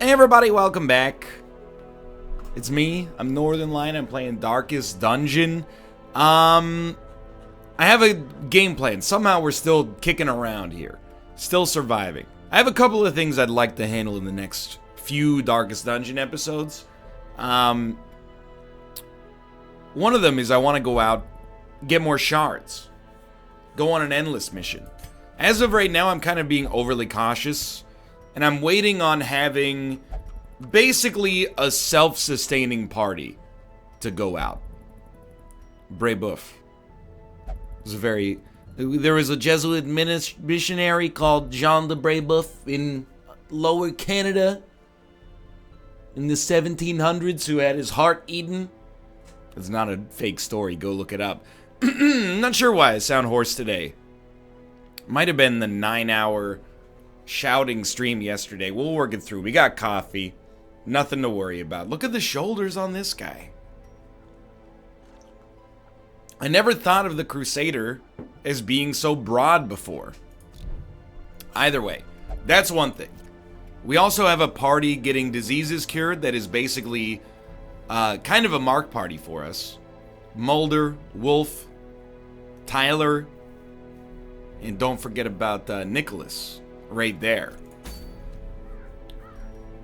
Hey everybody, welcome back. It's me, I'm Northernlion, I'm playing Darkest Dungeon. I have a game plan. Somehow we're still kicking around here. Still surviving. I have a couple of things I'd like to handle in the next few Darkest Dungeon episodes. One of them is I want to go out, get more shards. Go on an endless mission. As of right now, I'm kind of being overly cautious. And I'm waiting on having basically a self-sustaining party to go out. Brebeuf. There was a Jesuit missionary called Jean de Brebeuf in Lower Canada in the 1700s who had his heart eaten. It's not a fake story, go look it up. Not sure why I sound hoarse today. Might have been the 9-hour shouting stream yesterday. We'll work it through. We got coffee. Nothing to worry about. Look at the shoulders on this guy. I never thought of the Crusader as being so broad before. Either way, that's one thing. We also have a party getting diseases cured that is basically kind of a mark party for us. Mulder, Wolf, Tyler, and don't forget about Nicholas. Right there.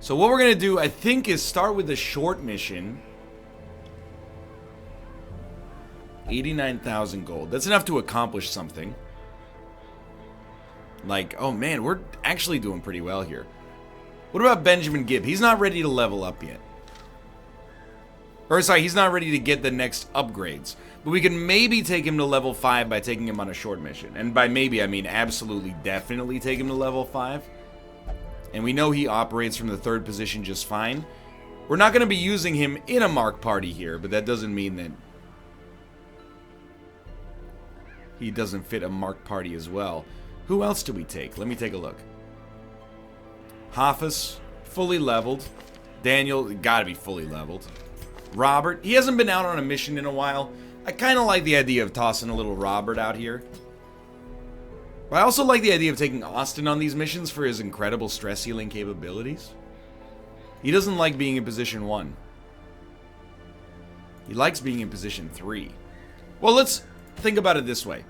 So what we're going to do, I think, is start with a short mission. 89,000 gold. That's enough to accomplish something. Like, oh man, we're actually doing pretty well here. What about Benjamin Gibb? He's not ready to level up yet. Or sorry, he's not ready to get the next upgrades. But we can maybe take him to level 5 by taking him on a short mission. And by maybe, I mean absolutely, definitely take him to level 5. And we know he operates from the 3rd position just fine. We're not going to be using him in a mark party here, but that doesn't mean that he doesn't fit a mark party as well. Who else do we take? Let me take a look. Hoffus, fully leveled. Daniel, gotta be fully leveled. Robert, he hasn't been out on a mission in a while. I kind of like the idea of tossing a little Robert out here. But I also like the idea of taking Austin on these missions for his incredible stress healing capabilities. He doesn't like being in position 1. He likes being in position 3. Well, let's think about it this way.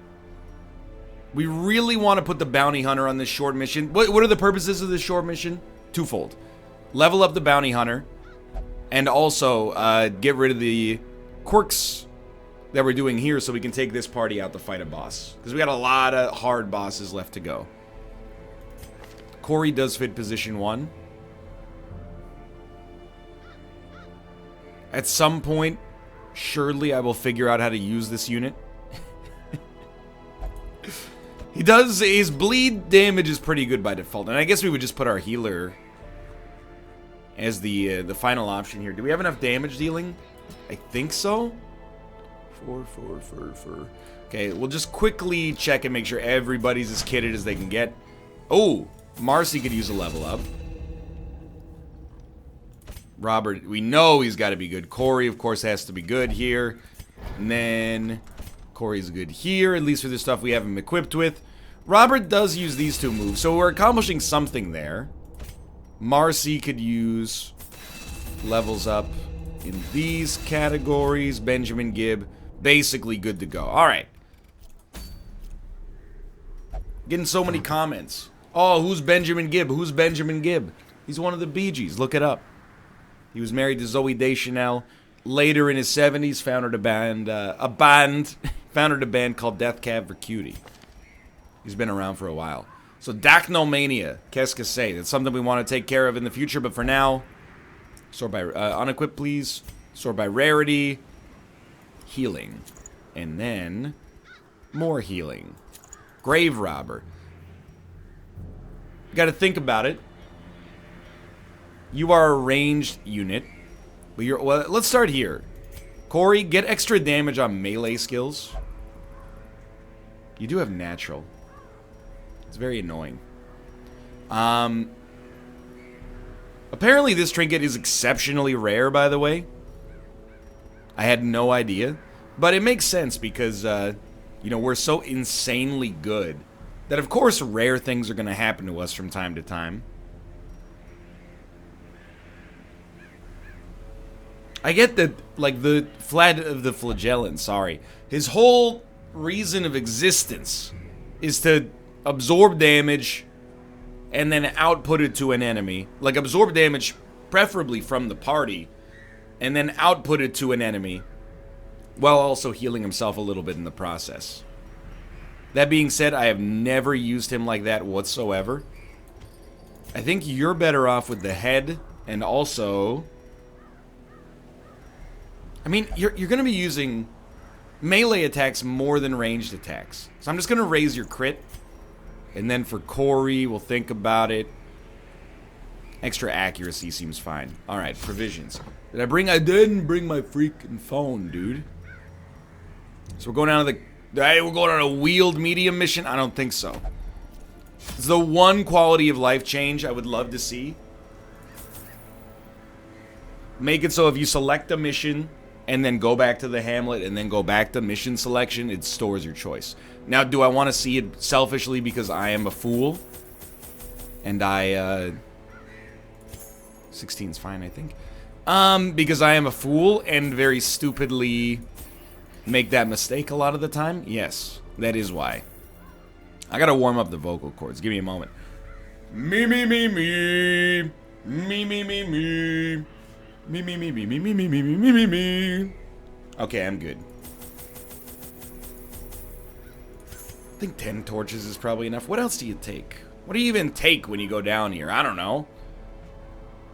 We really want to put the bounty hunter on this short mission. What are the purposes of this short mission? Twofold. Level up the bounty hunter. And also get rid of the quirks that we're doing here so we can take this party out to fight a boss. Because we got a lot of hard bosses left to go. Corey does fit position 1. At some point, surely I will figure out how to use this unit. He does, his bleed damage is pretty good by default. And I guess we would just put our healer as the final option here. Do we have enough damage dealing? I think so. 4. Okay, we'll just quickly check and make sure everybody's as kitted as they can get. Oh, Marcy could use a level up. Robert, we know he's got to be good. Corey, of course, has to be good here. And then Corey's good here, at least for the stuff we have him equipped with. Robert does use these 2 moves, so we're accomplishing something there. Marcy could use levels up in these categories. Benjamin Gibb, basically good to go. Alright. Getting so many comments. Oh, who's Benjamin Gibb? Who's Benjamin Gibb? He's one of the Bee Gees. Look it up. He was married to Zoe Deschanel. Later in his 70s, founded a band called Death Cab for Cutie. He's been around for a while. So Dachnomania, qu'est-ce que c'est? That's something we want to take care of in the future, but for now, sort by unequipped, please. Sort by rarity, healing, and then more healing. Grave robber. You got to think about it. You are a ranged unit, but well, let's start here. Corey, get extra damage on melee skills. You do have natural. It's very annoying. Apparently this trinket is exceptionally rare, by the way. I had no idea. But it makes sense because, we're so insanely good that, of course, rare things are going to happen to us from time to time. I get that, like, the flat of the flagellant, sorry. His whole reason of existence is to absorb damage and then output it to an enemy. Like, absorb damage, preferably from the party, and then output it to an enemy, while also healing himself a little bit in the process. That being said, I have never used him like that whatsoever. I think you're better off with the head, and also... I mean, you're going to be using melee attacks more than ranged attacks. So I'm just going to raise your crit. And then for Corey, we'll think about it. Extra accuracy seems fine. Alright, provisions. I didn't bring my freaking phone, dude. So we're going down to the... Hey, we're going on a wheeled medium mission? I don't think so. It's the one quality of life change I would love to see. Make it so if you select a mission and then go back to the hamlet and then go back to mission selection, it stores your choice. Now, do I want to see it selfishly because I am a fool? And 16's fine, I think. Because I am a fool and very stupidly make that mistake a lot of the time? Yes, that is why. I gotta warm up the vocal cords. Give me a moment. Me, me, me, me. Me, me, me, me. Me, me, me, me, me, me, me, me, me, me, me. Okay, I'm good. I think 10 torches is probably enough. What else do you take? What do you even take when you go down here? I don't know.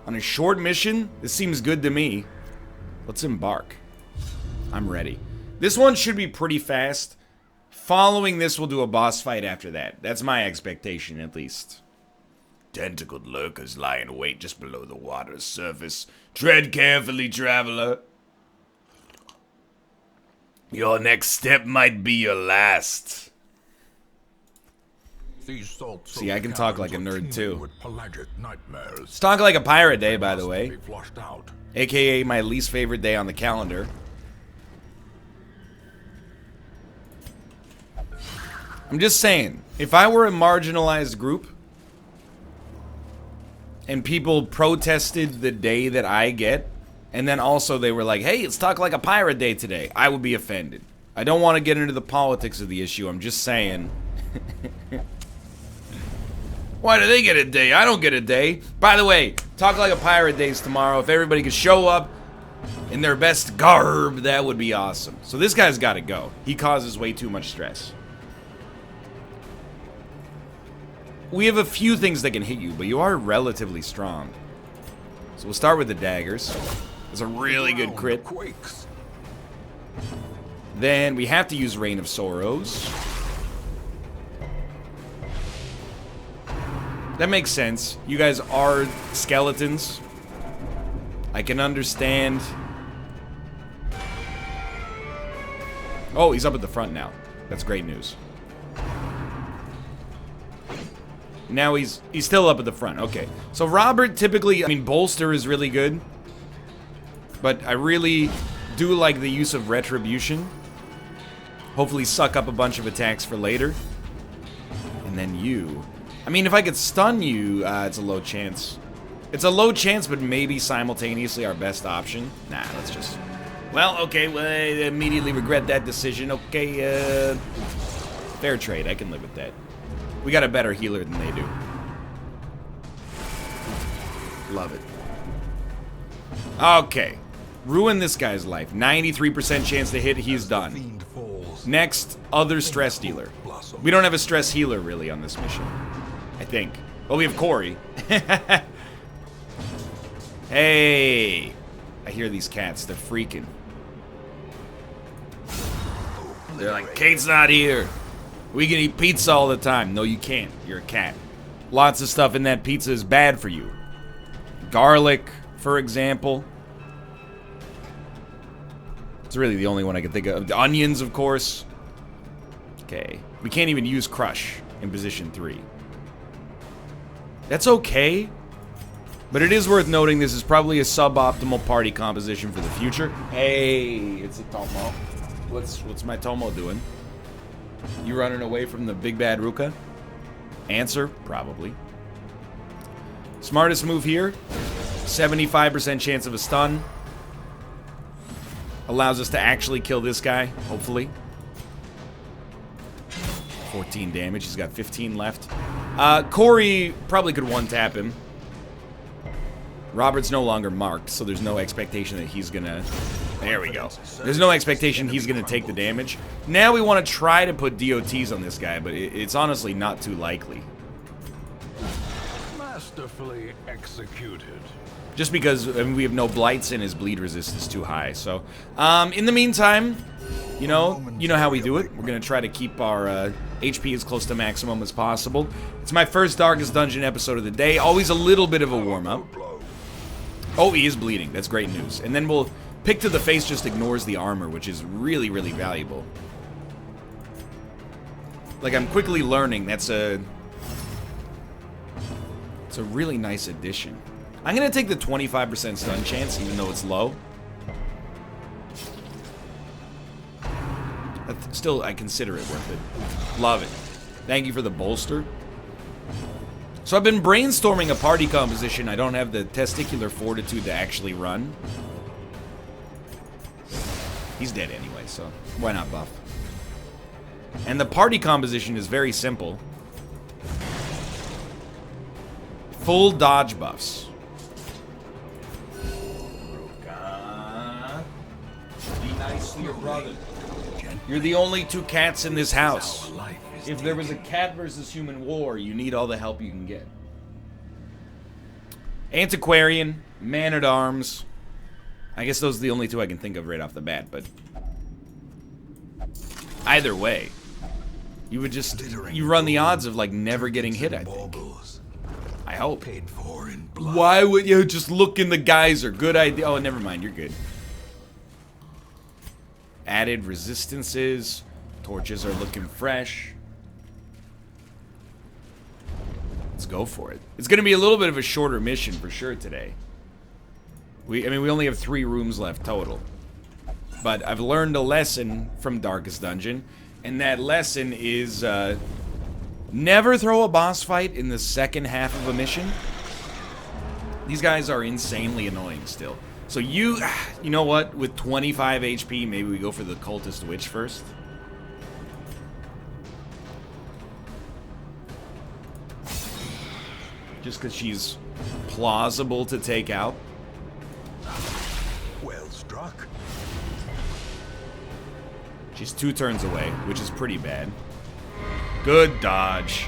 On a short mission? This seems good to me. Let's embark. I'm ready. This one should be pretty fast. Following this, we'll do a boss fight after that. That's my expectation, at least. Tentacled lurkers lie in wait just below the water's surface. Tread carefully, traveler. Your next step might be your last. See, I can talk like a nerd, too. Let's talk like a pirate day, by the way. AKA my least favorite day on the calendar. I'm just saying, if I were a marginalized group, and people protested the day that I get, and then also they were like, hey, let's talk like a pirate day today, I would be offended. I don't want to get into the politics of the issue, I'm just saying. Why do they get a day? I don't get a day. By the way, talk like a pirate days tomorrow. If everybody could show up in their best garb, that would be awesome. So this guy's got to go. He causes way too much stress. We have a few things that can hit you, but you are relatively strong. So we'll start with the daggers. It's a really good crit. Then we have to use Rain of Sorrows. That makes sense. You guys are skeletons. I can understand. Oh, he's up at the front now. That's great news. Now he's still up at the front. Okay. So Robert typically, I mean, bolster is really good. But I really do like the use of retribution. Hopefully suck up a bunch of attacks for later. And then you. I mean, if I could stun you, it's a low chance. It's a low chance, but maybe simultaneously our best option. Nah, let's just... Well, okay, well, I immediately regret that decision. Okay, fair trade. I can live with that. We got a better healer than they do. Love it. Okay. Ruin this guy's life. 93% chance to hit, he's done. Next, other stress dealer. We don't have a stress healer, really, on this mission. I think. Well, we have Corey. Hey! I hear these cats. They're freaking. They're like, Kate's not here. We can eat pizza all the time. No, you can't. You're a cat. Lots of stuff in that pizza is bad for you. Garlic, for example. It's really the only one I can think of. The onions, of course. Okay. We can't even use Crush in position 3. That's okay. But it is worth noting this is probably a suboptimal party composition for the future. Hey, it's a Tomo. What's my Tomo doing? You running away from the big bad Ruka? Answer, probably. Smartest move here. 75% chance of a stun. Allows us to actually kill this guy, hopefully. 14 damage. He's got 15 left. Corey probably could one-tap him. Robert's no longer marked, so there's no expectation that he's gonna... There we go. There's no expectation he's gonna take the damage. Now we want to try to put DOTs on this guy, but it's honestly not too likely. Masterfully executed. Just because we have no blights and his bleed resist is too high. So, in the meantime, you know how we do it. We're gonna try to keep our HP as close to maximum as possible. It's my first Darkest Dungeon episode of the day. Always a little bit of a warm-up. Oh, he is bleeding. That's great news. And then we'll pick to the face just ignores the armor, which is really, really valuable. Like, I'm quickly learning it's a really nice addition. I'm gonna take the 25% stun chance, even though it's low. But still, I consider it worth it. Love it. Thank you for the bolster. So I've been brainstorming a party composition I don't have the testicular fortitude to actually run. He's dead anyway, so why not buff? And the party composition is very simple. Full dodge buffs. Be nice to your brother. You're the only two cats in this house. If there was a cat versus human war, you need all the help you can get. Antiquarian, Man-at-Arms. I guess those are the only two I can think of right off the bat, but... Either way, you would just... You run the odds of, like, never getting hit, I think. I hope. Why would you just look in the geyser? Good idea. Oh, never mind, you're good. Added resistances. Torches are looking fresh. Let's go for it. It's going to be a little bit of a shorter mission for sure today. I mean, we only have 3 rooms left total. But I've learned a lesson from Darkest Dungeon, and that lesson is never throw a boss fight in the second half of a mission. These guys are insanely annoying still. So you know what? With 25 HP, maybe we go for the Cultist Witch first. Just because she's plausible to take out. Well struck. She's 2 turns away, which is pretty bad. Good dodge.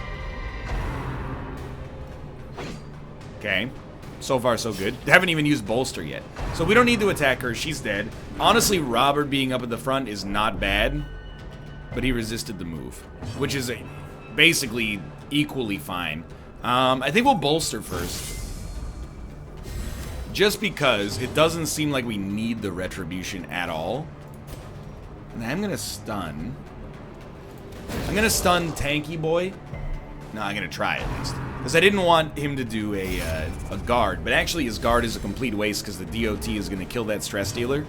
Okay. So far, so good. They haven't even used bolster yet. So we don't need to attack her. She's dead. Honestly, Robert being up at the front is not bad. But he resisted the move. Which is basically equally fine. I think we'll bolster first. Just because it doesn't seem like we need the retribution at all. And I'm gonna stun. I'm gonna stun Tanky Boy. No, I'm gonna try at least. Because I didn't want him to do a guard. But actually his guard is a complete waste because the DOT is gonna kill that stress dealer.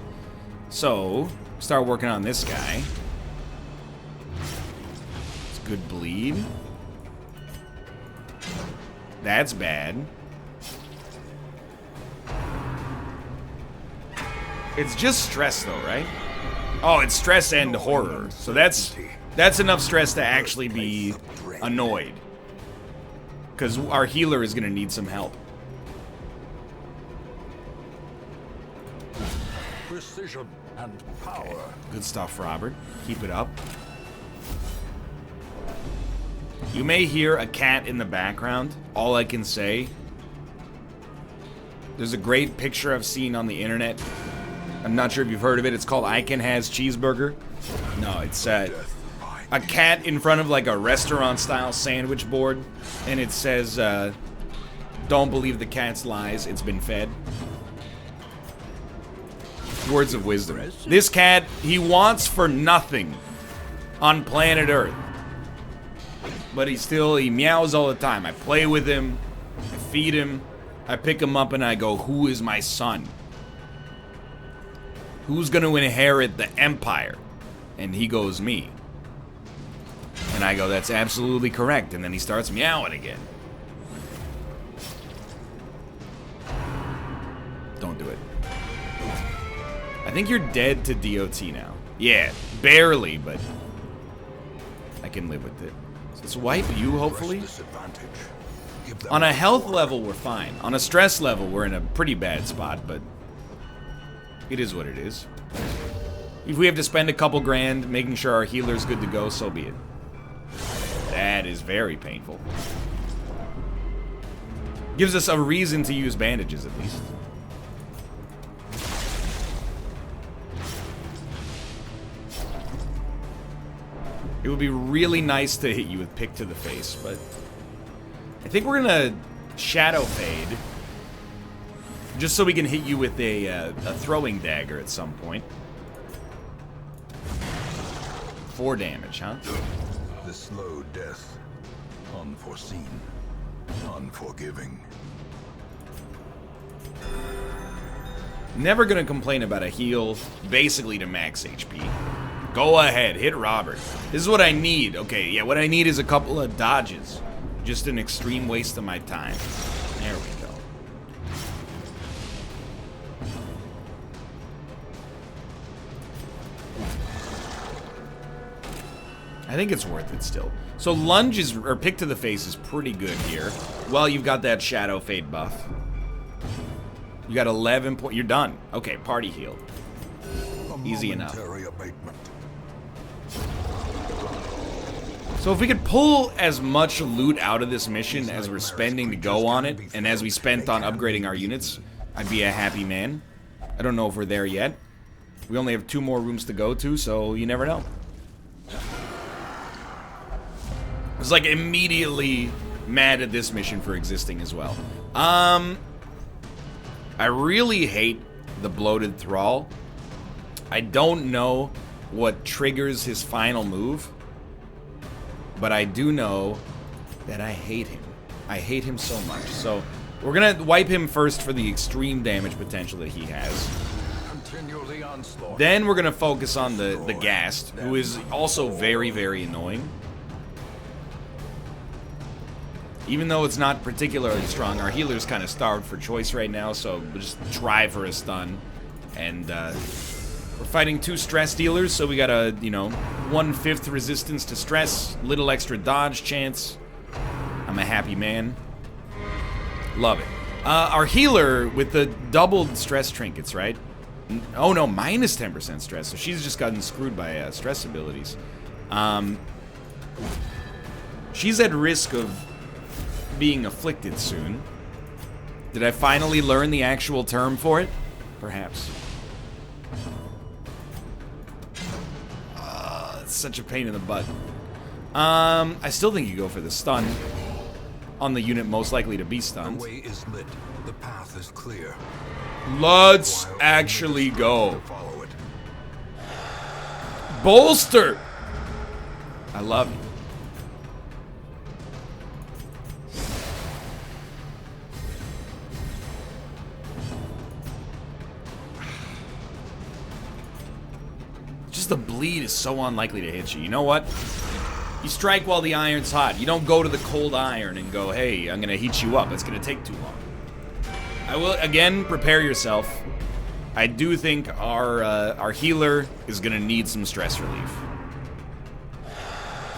So, start working on this guy. It's good bleed. That's bad. It's just stress though, right? Oh, it's stress and horror. So that's enough stress to actually be annoyed. Because our healer is going to need some help. Precision and power. Okay. Good stuff, Robert. Keep it up. You may hear a cat in the background. All I can say, there's a great picture I've seen on the internet. I'm not sure if you've heard of it. It's called I Can Has Cheeseburger. No, it's a cat in front of like a restaurant-style sandwich board, and it says, "Don't believe the cat's lies. It's been fed." Words of wisdom. This cat, he wants for nothing on planet Earth. But he meows all the time. I play with him, I feed him, I pick him up and I go, who is my son? Who's gonna inherit the empire? And he goes, me. And I go, that's absolutely correct. And then he starts meowing again. Don't do it. I think you're dead to DOT now. Yeah, barely, but I can live with it. So let's wipe you, hopefully. On a health level, we're fine. On a stress level, we're in a pretty bad spot, but it is what it is. If we have to spend a couple grand making sure our healer's good to go, so be it. That is very painful. Gives us a reason to use bandages, at least. It would be really nice to hit you with pick to the face, but I think we're gonna shadow fade just so we can hit you with a throwing dagger at some point. 4 damage, huh? The slow death, unforeseen, unforgiving. Never gonna complain about a heal, basically to max HP. Go ahead, hit Robert. This is what I need. Okay, yeah, what I need is a couple of dodges. Just an extreme waste of my time. There we go. I think it's worth it still. So lunge is, or pick to the face is pretty good here. Well, you've got that shadow fade buff. You got 11 points. You're done. Okay, party healed. Easy enough. Abatement. So if we could pull as much loot out of this mission as we're spending to go on it, and as we spent on upgrading our units, I'd be a happy man. I don't know if we're there yet. We only have 2 more rooms to go to, so you never know. I was like immediately mad at this mission for existing as well. I really hate the bloated thrall. I don't know what triggers his final move, but I do know that I hate him. I hate him so much. So we're gonna wipe him first for the extreme damage potential that he has. Then we're gonna focus on the Ghast, who is also very, very annoying. Even though it's not particularly strong, our healer's kind of starved for choice right now, so we'll just try for a stun. And we're fighting 2 stress dealers, so we got a, you know, 1/5 resistance to stress, little extra dodge chance. I'm a happy man. Love it. Our healer with the doubled stress trinkets, right? Oh no, minus 10% stress, so she's just gotten screwed by stress abilities. She's at risk of being afflicted soon. Did I finally learn the actual term for it? Perhaps. It's such a pain in the butt. I still think you go for the stun on the unit most likely to be stunned. The way is lit. The path is clear. Let's actually go. Bolster! I love you. Just the bleed is so unlikely to hit you. You know what? You strike while the iron's hot. You don't go to the cold iron and go, hey, I'm gonna heat you up. It's gonna take too long. I will, again, prepare yourself. I do think our healer is gonna need some stress relief.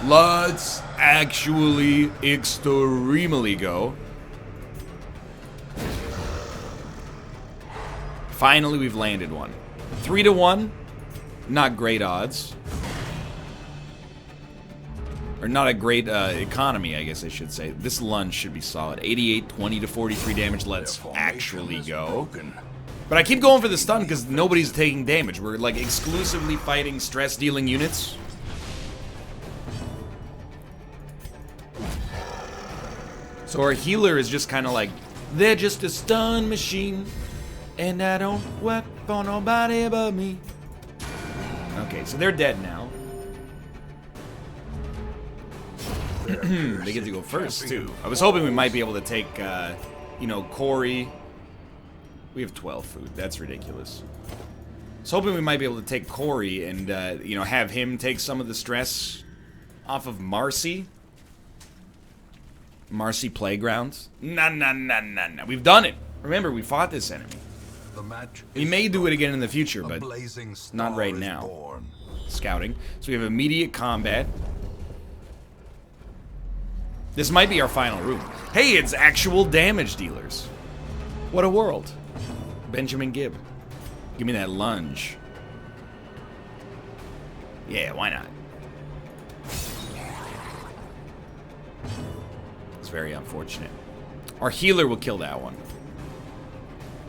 Let's actually extremely go. Finally, we've landed one. 3-1. Not great odds. Or not a great economy, I guess I should say. This lunge should be solid. 88, 20 to 43 damage. Let's actually go. But I keep going for the stun because nobody's taking damage. We're like exclusively fighting stress-dealing units. So our healer is just kind of like, they're just a stun machine, and I don't work for nobody but me. Okay, so they're dead now. They get to go first, too. I was hoping we might be able to take, you know, Corey. We have 12 food. That's ridiculous. I was hoping we might be able to take Corey and, you know, have him take some of the stress off of Marcy. Marcy Playgrounds. Nah. We've done it. Remember, we fought this enemy. The match We may do it again in the future, A but blazing not star right is now. born. Scouting. So we have immediate combat. This might be our final room. Hey, it's actual damage dealers. What a world. Benjamin Gibb. Give me that lunge. Yeah, why not? It's very unfortunate. Our healer will kill that one.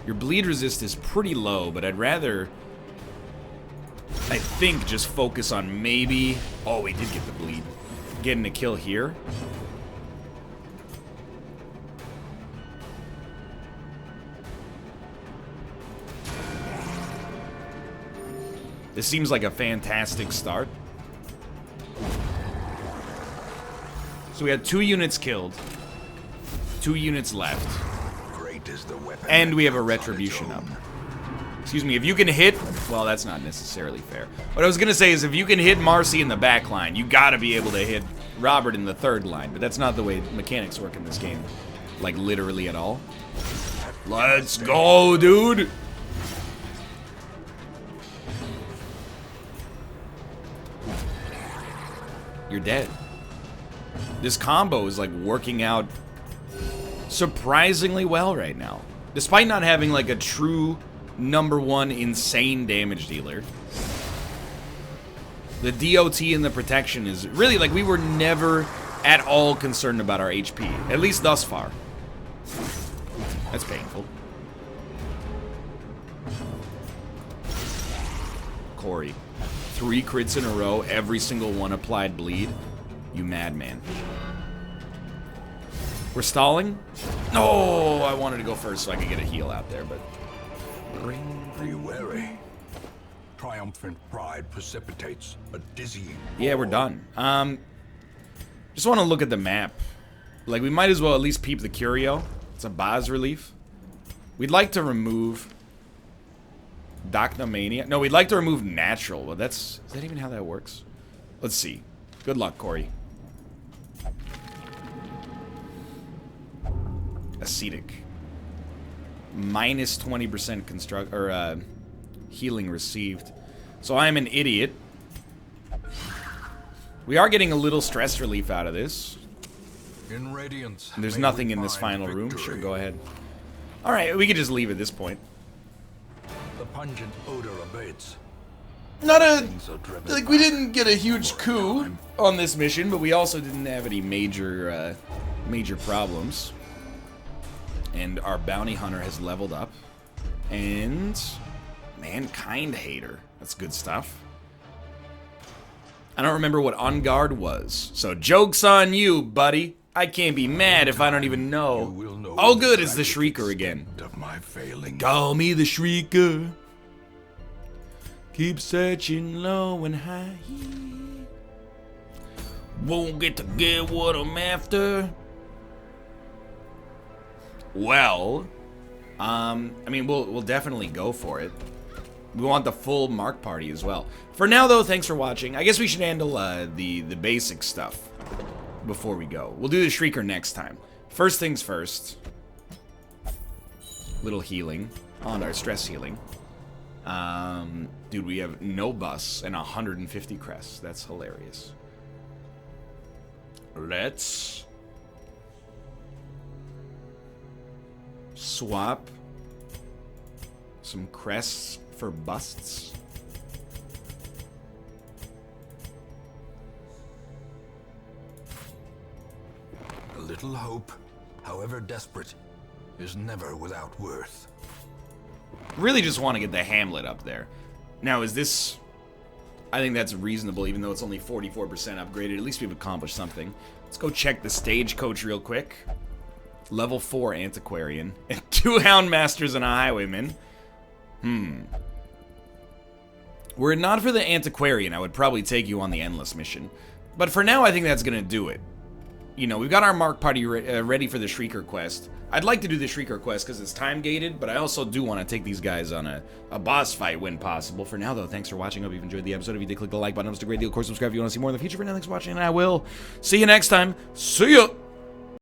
Your bleed resist is pretty low, but I'd rather, I think, just focus on maybe... Oh, we did get the bleed. Getting a kill here. This seems like a fantastic start. So we had 2 units killed. 2 units left. Great is the weapon And we have a that cuts on its retribution up. own. Excuse me, if you can hit... Well, that's not necessarily fair. What I was going to say is if you can hit Marcy in the back line, you got to be able to hit Robert in the third line. But that's not the way mechanics work in this game. Like, literally at all. Let's go, dude! You're dead. This combo is, like, working out surprisingly well right now. Despite not having, like, a true #1 insane damage dealer. The DOT and the protection is really, like, we were never at all concerned about our HP. At least thus far. That's painful. Corey. 3 crits in a row, every single one applied bleed. You madman. We're stalling? No, I wanted to go first so I could get a heal out there, but... Be wary. Triumphant pride precipitates a dizzying. Yeah, we're done. Just want to look at the map. Like, we might as well at least peep the curio. It's a bas relief. We'd like to remove... Docnomania. No, we'd like to remove natural. Well, that's... Is that even how that works? Let's see. Good luck, Corey. Ascetic. Minus 20% construct... Or, healing received. So I'm an idiot. We are getting a little stress relief out of this. In radiance. There's may nothing we in this find final room. victory. Sure, go ahead. Alright, we could just leave at this point. The pungent odor abates. Not a... Things are driven Like, we back didn't get a huge for a coup time. on this mission, but we also didn't have any major, major problems. And our bounty hunter has leveled up. And... Mankind Hater. That's good stuff. I don't remember what On Guard was. So, joke's on you, buddy. I can't be mad if I don't even You know. will know Oh, good, it's the the Shrieker again. extent of my failing. Call me the Shrieker. Keep searching low and high. Won't get to get what I'm after. Well, I mean, we'll definitely go for it. We want the full Mark party as well. For now, though, thanks for watching. I guess we should handle the basic stuff before we go. We'll do the Shrieker next time. First things first. Little healing on our stress healing. Dude, we have no bus and 150 crests. That's hilarious. Let's swap some crests for busts. A little hope, however desperate, is never without worth. Really just want to get the Hamlet up there. Now, is this... I think that's reasonable, even though it's only 44% upgraded. At least we've accomplished something. Let's go check the stagecoach real quick. Level 4 Antiquarian. And 2 Houndmasters and a Highwayman. Were it not for the Antiquarian, I would probably take you on the Endless mission. But for now, I think that's going to do it. You know, we've got our Mark party ready for the Shrieker quest. I'd like to do the Shrieker quest because it's time-gated, but I also do want to take these guys on a boss fight when possible. For now, though, thanks for watching. Hope you've enjoyed the episode. If you did, click the like button. It was a great deal. Of course, subscribe if you want to see more in the future. For now, thanks for watching, and I will see you next time. See ya!